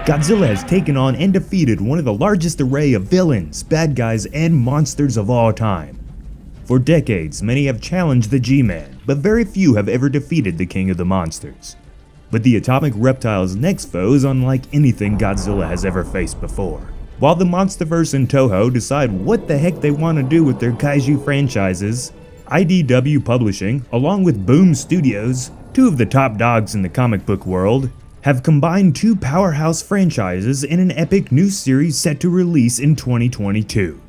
Godzilla has taken on and defeated one of the largest array of villains, bad guys, and monsters of all time. For decades, many have challenged the G-Man, but very few have ever defeated the king of the monsters. But the atomic reptile's next foe is unlike anything Godzilla has ever faced before. While the Monsterverse and Toho decide what the heck they want to do with their kaiju franchises, IDW Publishing, along with Boom Studios, two of the top dogs in the comic book world, have combined two powerhouse franchises in an epic new series set to release in 2022.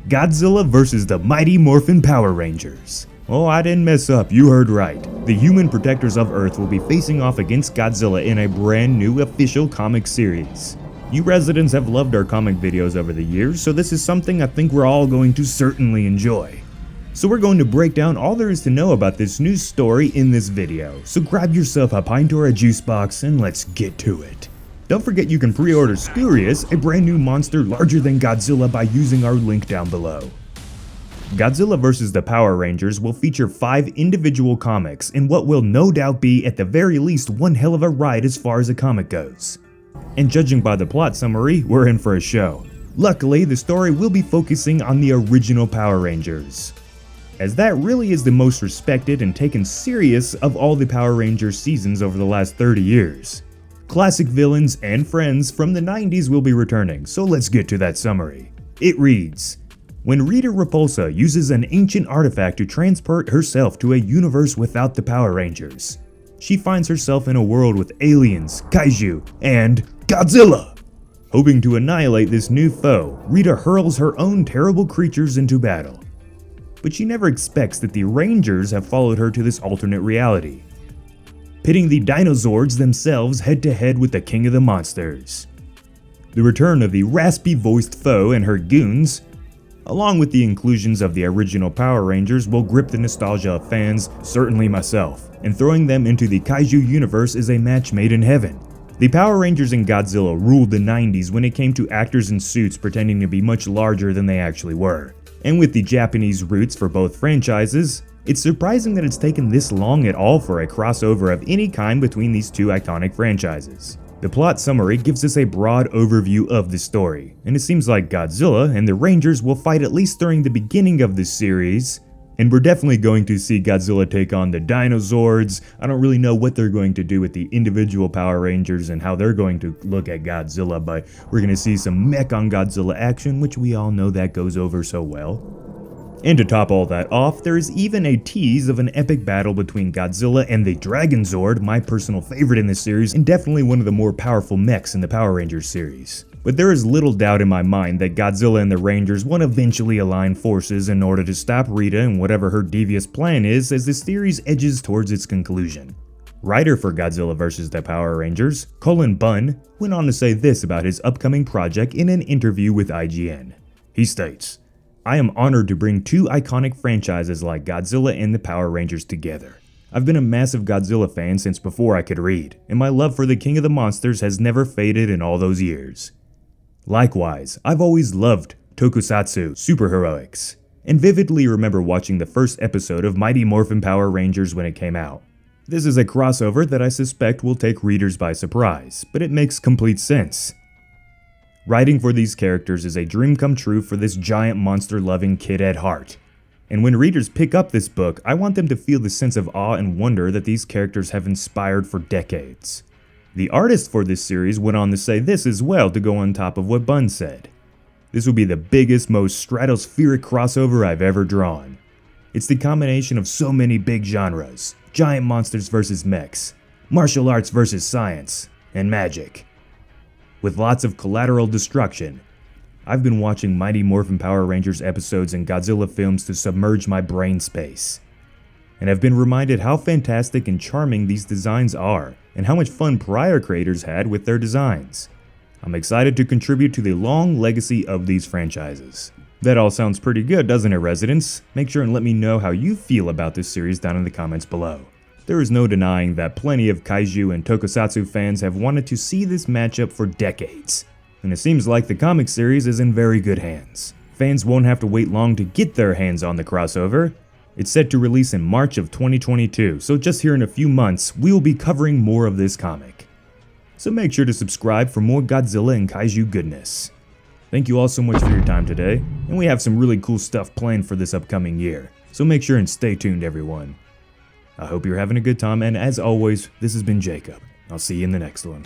Godzilla vs. the Mighty Morphin Power Rangers. Oh, I didn't mess up, you heard right. The human protectors of Earth will be facing off against Godzilla in a brand new official comic series. You residents have loved our comic videos over the years, so this is something I think we're all going to certainly enjoy. So we're going to break down all there is to know about this new story in this video, so grab yourself a pint or a juice box and let's get to it. Don't forget you can pre-order Scurious, a brand new monster larger than Godzilla, by using our link down below. Godzilla vs. the Power Rangers will feature 5 individual comics in what will no doubt be at the very least one hell of a ride as far as a comic goes. And judging by the plot summary, we're in for a show. Luckily, the story will be focusing on the original Power Rangers, as that really is the most respected and taken serious of all the Power Rangers seasons over the last 30 years. Classic villains and friends from the 90s will be returning, so let's get to that summary. It reads, when Rita Repulsa uses an ancient artifact to transport herself to a universe without the Power Rangers, she finds herself in a world with aliens, kaiju, and Godzilla. Hoping to annihilate this new foe, Rita hurls her own terrible creatures into battle. But she never expects that the Rangers have followed her to this alternate reality, pitting the Dinozords themselves head to head with the king of the monsters. The return of the raspy-voiced foe and her goons, along with the inclusions of the original Power Rangers, will grip the nostalgia of fans, certainly myself, and throwing them into the kaiju universe is a match made in heaven. The Power Rangers and Godzilla ruled the 90s when it came to actors in suits pretending to be much larger than they actually were. And with the Japanese roots for both franchises, it's surprising that it's taken this long at all for a crossover of any kind between these two iconic franchises. The plot summary gives us a broad overview of the story, and it seems like Godzilla and the Rangers will fight at least during the beginning of this series, and we're definitely going to see Godzilla take on the Dinozords. I don't really know what they're going to do with the individual Power Rangers and how they're going to look at Godzilla, but we're going to see some mech on Godzilla action, which we all know that goes over so well. And to top all that off, there is even a tease of an epic battle between Godzilla and the Dragon Zord, my personal favorite in this series, and definitely one of the more powerful mechs in the Power Rangers series. But there is little doubt in my mind that Godzilla and the Rangers will eventually align forces in order to stop Rita and whatever her devious plan is as the series edges towards its conclusion. Writer for Godzilla vs. the Power Rangers, Cullen Bunn, went on to say this about his upcoming project in an interview with IGN. He states, I am honored to bring two iconic franchises like Godzilla and the Power Rangers together. I've been a massive Godzilla fan since before I could read, and my love for the King of the Monsters has never faded in all those years. Likewise, I've always loved tokusatsu superheroics, and vividly remember watching the first episode of Mighty Morphin Power Rangers when it came out. This is a crossover that I suspect will take readers by surprise, but it makes complete sense. Writing for these characters is a dream come true for this giant monster-loving kid at heart. And when readers pick up this book, I want them to feel the sense of awe and wonder that these characters have inspired for decades. The artist for this series went on to say this as well to go on top of what Bunn said. This will be the biggest, most stratospheric crossover I've ever drawn. It's the combination of so many big genres: giant monsters versus mechs, martial arts versus science, and magic. With lots of collateral destruction. I've been watching Mighty Morphin Power Rangers episodes and Godzilla films to submerge my brain space, and I've been reminded how fantastic and charming these designs are, and how much fun prior creators had with their designs. I'm excited to contribute to the long legacy of these franchises. That all sounds pretty good, doesn't it, residents? Make sure and let me know how you feel about this series down in the comments below. There is no denying that plenty of kaiju and tokusatsu fans have wanted to see this matchup for decades, and it seems like the comic series is in very good hands. Fans won't have to wait long to get their hands on the crossover. It's set to release in March of 2022, so just here in a few months, we will be covering more of this comic. So make sure to subscribe for more Godzilla and Kaiju goodness. Thank you all so much for your time today, and we have some really cool stuff planned for this upcoming year, so make sure and stay tuned everyone. I hope you're having a good time, and as always, this has been Jacob. I'll see you in the next one.